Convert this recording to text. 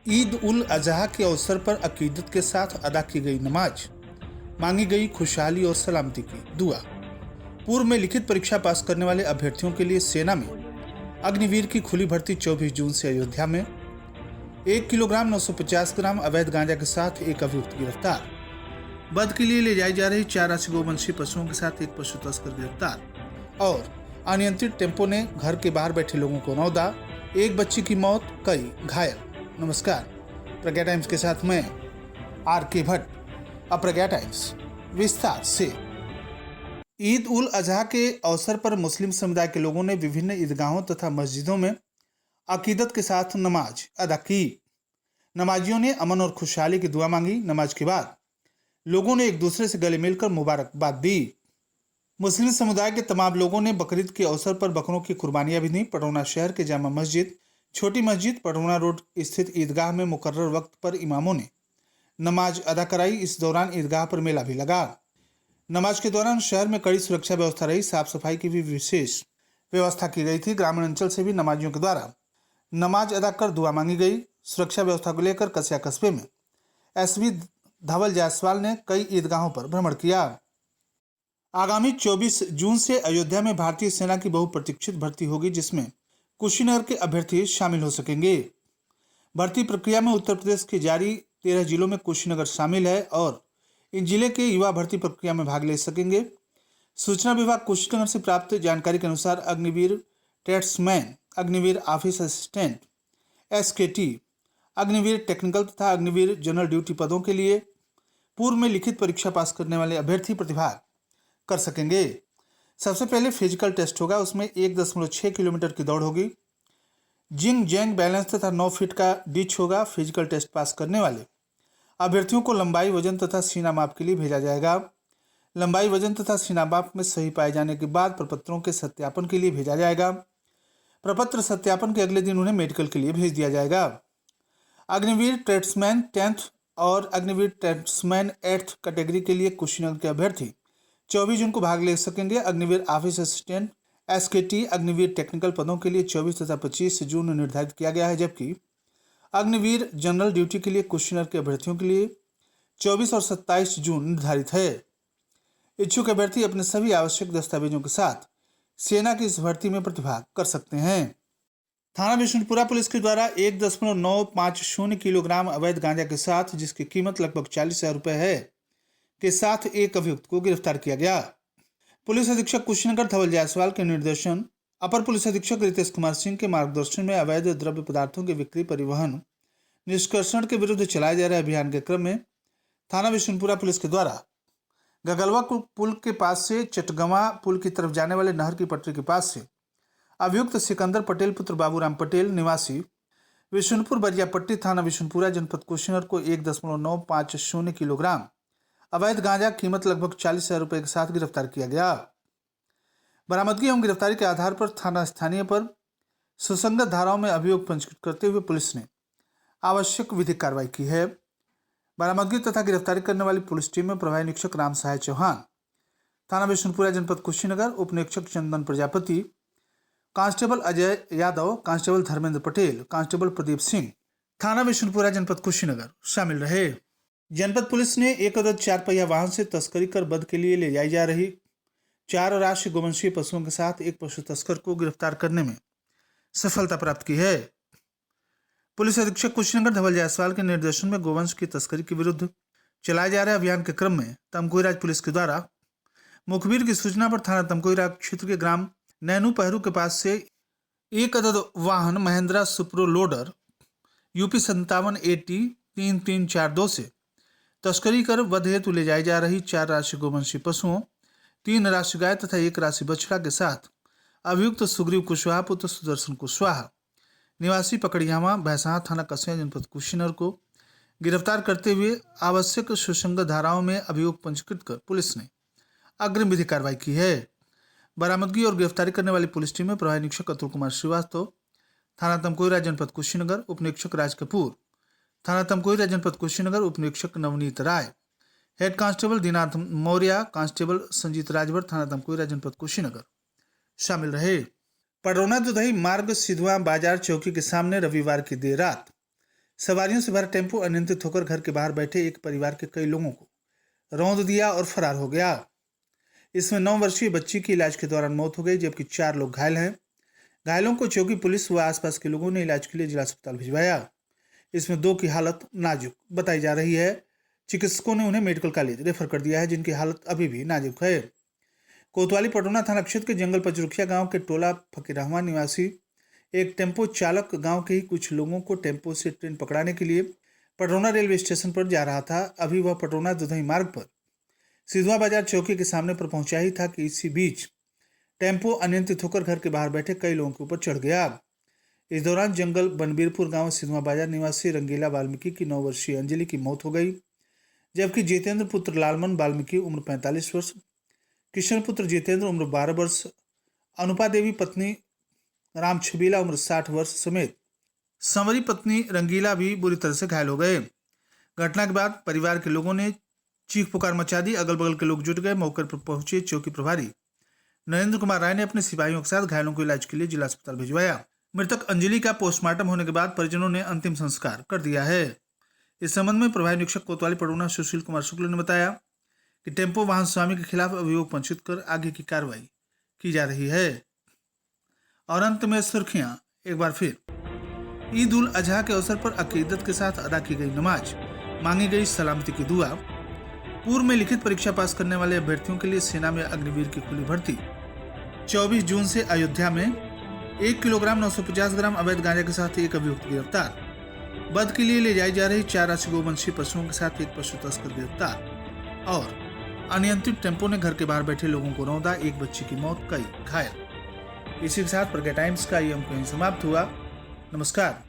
ईद उल अजहा के अवसर पर अकीदत के साथ अदा की गई नमाज, मांगी गई खुशहाली और सलामती की दुआ। पूर्व में लिखित परीक्षा पास करने वाले अभ्यर्थियों के लिए सेना में अग्निवीर की खुली भर्ती 24 जून से अयोध्या में 1 किलोग्राम 950 ग्राम अवैध गांजा के साथ एक अभियुक्त गिरफ्तार। वध के लिए ले जाई जा रही 4 राशि गोवंशी पशुओं के साथ एक पशु तस्कर गिरफ्तार। और अनियंत्रित टेम्पो ने घर के बाहर बैठे लोगों को नौदा, एक बच्ची की मौत, कई घायल। नमस्कार, प्रज्ञा टाइम्स के साथ मैं आर.के. भट्ट। अब प्रज्ञा टाइम्स विस्तार से। ईद उल अजहा के अवसर पर मुस्लिम समुदाय के लोगों ने विभिन्न ईदगाहों तथा मस्जिदों में अकीदत के साथ नमाज अदा की। नमाजियों ने अमन और खुशहाली की दुआ मांगी। नमाज के बाद लोगों ने एक दूसरे से गले मिलकर मुबारकबाद दी। मुस्लिम समुदाय के तमाम लोगों ने बकरीद के अवसर पर बकरों की कुर्बानियां भी दी। पटौना शहर के जामा मस्जिद, छोटी मस्जिद, पटौना रोड स्थित ईदगाह में मुकर्रर वक्त पर इमामों ने नमाज अदा कराई। इस दौरान ईदगाह पर मेला भी लगा। नमाज के दौरान शहर में कड़ी सुरक्षा व्यवस्था रही। साफ सफाई की भी विशेष व्यवस्था की गई थी। ग्रामीण अंचल से भी नमाजियों के द्वारा नमाज अदा कर दुआ मांगी गई। सुरक्षा व्यवस्था को लेकर कसिया कस्बे में एसपी धवल जायसवाल ने कई ईदगाहों पर भ्रमण किया। आगामी 24 जून से अयोध्या में भारतीय सेना की बहुप्रतीक्षित भर्ती होगी, जिसमें कुशीनगर के अभ्यर्थी शामिल हो सकेंगे। भर्ती प्रक्रिया में उत्तर प्रदेश के जारी 13 जिलों में कुशीनगर शामिल है और इन जिले के युवा भर्ती प्रक्रिया में भाग ले सकेंगे। सूचना विभाग कुशीनगर से प्राप्त जानकारी के अनुसार Agniveer tradesman, Agniveer office assistant SKT, Agniveer technical तथा अग्निवीर जनरल ड्यूटी पदों के लिए पूर्व में लिखित परीक्षा पास करने वाले अभ्यर्थी प्रतिभाग कर सकेंगे। सबसे पहले फिजिकल टेस्ट होगा। उसमें 1.6 किलोमीटर की दौड़ होगी। जिंग जैंग बैलेंस तथा 9 फीट का डिच होगा। फिजिकल टेस्ट पास करने वाले अभ्यर्थियों को लंबाई, वजन तथा सीना माप के लिए भेजा जाएगा। लंबाई, वजन तथा सीना माप में सही पाए जाने के बाद प्रपत्रों के सत्यापन के लिए भेजा जाएगा। प्रपत्र सत्यापन के अगले दिन उन्हें मेडिकल के लिए भेज दिया जाएगा। अग्निवीर ट्रेड्समैन 10th और अग्निवीर ट्रेड्समैन 8th कैटेगरी के लिए कुशीनगर के अभ्यर्थी 24 जून को भाग ले सकेंगे। Agniveer office assistant SKT, Agniveer technical पदों के लिए 24 तथा 25 जून निर्धारित किया गया है, जबकि अग्निवीर जनरल ड्यूटी के लिए कुशीनगर के अभ्यर्थियों के लिए 24 और 27 जून निर्धारित है। इच्छुक अभ्यर्थी अपने सभी आवश्यक दस्तावेजों के साथ सेना की इस भर्ती में प्रतिभाग कर सकते हैं। थाना विष्णुपुरा पुलिस के द्वारा 1.950 किलोग्राम अवैध गांजा के साथ, जिसकी कीमत लगभग 40,000 रुपए है, के साथ एक अभियुक्त को गिरफ्तार किया गया। पुलिस अधीक्षक कुशीनगर धवल जायसवाल के निर्देशन, अपर पुलिस अधीक्षक रितेश कुमार सिंह के मार्गदर्शन में अवैध द्रव्य पदार्थों के बिक्री, परिवहन, निष्कर्षण के विरुद्ध चलाए जा रहे अभियान के क्रम में थाना विष्णुपुरा पुलिस के द्वारा गगलवा पुल के पास से चटगवा पुल की तरफ जाने वाले नहर की पटरी के पास से अभियुक्त सिकंदर पटेल पुत्र बाबूराम पटेल निवासी विष्णुपुर बरियापट्टी थाना विष्णुपुरा जनपद कुशीनगर को 1.950 किलोग्राम अवैध गांजा कीमत लगभग 40,000 रुपए के साथ गिरफ्तार किया गया। बरामदगी एवं गिरफ्तारी के आधार पर थाना स्थानीय पर सुसंगत धाराओं में अभियोग पंजीकृत करते हुए पुलिस ने आवश्यक विधिक कार्रवाई की है। बरामदगी तथा गिरफ्तारी करने वाली पुलिस टीम में प्रभारी निरीक्षक राम सहाय चौहान, थाना विष्णुपुरा जनपद कुशीनगर, उप निरीक्षक Chandan Prajapati, constable Ajay Yadav, constable Dharmendra Patel, constable Pradeep Singh, थाना विष्णुपुरा जनपद कुशीनगर शामिल रहे। जनपद पुलिस ने एक अदद 4 पहिया वाहन से तस्करी कर वध के लिए ले जाई जा रही 4 राशि गोवंशीय पशुओं के साथ एक पशु तस्कर को गिरफ्तार करने में सफलता प्राप्त की है। पुलिस अधीक्षक कुशीनगर धवल जायसवाल के निर्देशन में गोवंश की तस्करी के विरुद्ध चलाए जा रहे अभियान के क्रम में तमकोईराज पुलिस के द्वारा मुखबिर की सूचना पर थाना तमकोईराज क्षेत्र के ग्राम नैनू पहरू के पास से एक अदद वाहन Mahindra Supro loader UP 57 AT 3342 से तस्करी कर वध हेतु ले जाई जा रही 4 राशि गोवंशी पशुओं, 3 राशि गाय तथा 1 राशि बछड़ा के साथ अभियुक्त सुग्रीव कुशवाहा पुत्र सुदर्शन कुशवाहा निवासी पकड़ियामा भैंसा थाना कसिया जनपद कुशीनगर को गिरफ्तार करते हुए आवश्यक सुसंगत धाराओं में अभियोग पंजीकृत कर पुलिस ने अग्रिम विधिक कार्रवाई की है। बरामदगी और गिरफ्तारी करने वाली पुलिस टीम में प्रभारी निरीक्षक अतुल कुमार श्रीवास्तव, थाना तमकोईराज जनपद कुशीनगर, उप निरीक्षक राज कपूर, थाना तमकोईराज जनपद कुशीनगर, उप निरीक्षक Navneet Rai, head constable Dinath Maurya, constable Sanjeet Rajbhar, थाना तमकोईराज जनपद कुशीनगर शामिल रहे। पडरौना दुधई मार्ग सिधवा बाजार चौकी के सामने रविवार की देर रात सवारियों से भरा टेम्पो अनियंत्रित होकर घर के बाहर बैठे एक परिवार के कई लोगों को रौंद दिया और फरार हो गया। इसमें 9 वर्षीय बच्ची की इलाज के दौरान मौत हो गई, जबकि 4 लोग घायल हैं। घायलों को चौकी पुलिस व आसपास के लोगों ने इलाज के लिए जिला अस्पताल भिजवाया। इसमें 2 की हालत नाजुक बताई जा रही है। चिकित्सकों ने उन्हें मेडिकल कॉलेज रेफर कर दिया है, जिनकी हालत अभी भी नाजुक है। कोतवाली पटौना थाना क्षेत्र के जंगल पचरुखिया गांव के टोला फकीरहमा निवासी एक टेम्पो चालक गांव के ही कुछ लोगों को टेम्पो से ट्रेन पकड़ाने के लिए पटौना रेलवे स्टेशन पर जा रहा था। अभी वह पटौना दुधई मार्ग पर सिधवा बाजार चौकी के सामने पर पहुंचा ही था कि इसी बीच टेम्पो अनियंत्रित होकर घर के बाहर बैठे कई लोगों के ऊपर चढ़ गया। इस दौरान जंगल बनबीरपुर गांव सिधवा बाजार निवासी रंगीला वाल्मीकि की 9 वर्षीय अंजलि की मौत हो गई, जबकि जितेंद्र पुत्र लालमन वाल्मीकि उम्र 45 वर्ष, किशन पुत्र जितेंद्र उम्र 12 वर्ष, अनुपा देवी पत्नी राम छबीला उम्र 60 वर्ष समेत संवरी पत्नी रंगीला भी बुरी तरह से घायल हो गए। घटना के बाद परिवार के लोगों ने चीख पुकार मचा दी। अगल बगल के लोग जुट गए। मौके पर पहुंचे चौकी प्रभारी नरेंद्र कुमार राय ने अपने सिपाहियों के साथ घायलों को इलाज के लिए जिला अस्पताल भिजवाया। मृतक अंजलि का पोस्टमार्टम होने के बाद परिजनों ने अंतिम संस्कार कर दिया है। इस संबंध में प्रभारी निरीक्षक कोतवाली पटौना सुशील कुमार शुक्ल ने बताया कि टेम्पो वाहन स्वामी के खिलाफ अभियोग पंजीकृत कर आगे की कार्रवाई की जा रही है। और अंत में सुर्खियां एक बार फिर। ईद उल अजहा के अवसर पर अकीदत के साथ अदा की गई नमाज, मांगी गई सलामती की दुआ। पूर्व में लिखित परीक्षा पास करने वाले अभ्यर्थियों के लिए सेना में अग्निवीर की खुली भर्ती। 24 जून से अयोध्या में 1 किलोग्राम 950 ग्राम अवैध गांजा के साथ एक अभियुक्त गिरफ्तार। वध के लिए ले जाई जा रही 4 राशि गोवंशी पशुओं के साथ एक पशु तस्कर गिरफ्तार। और अनियंत्रित टेम्पो ने घर के बाहर बैठे लोगों को रौंदा, एक बच्ची की मौत, कई घायल। इसी के साथ प्रज्ञा टाइम्स का ये अंक यहीं समाप्त हुआ। नमस्कार।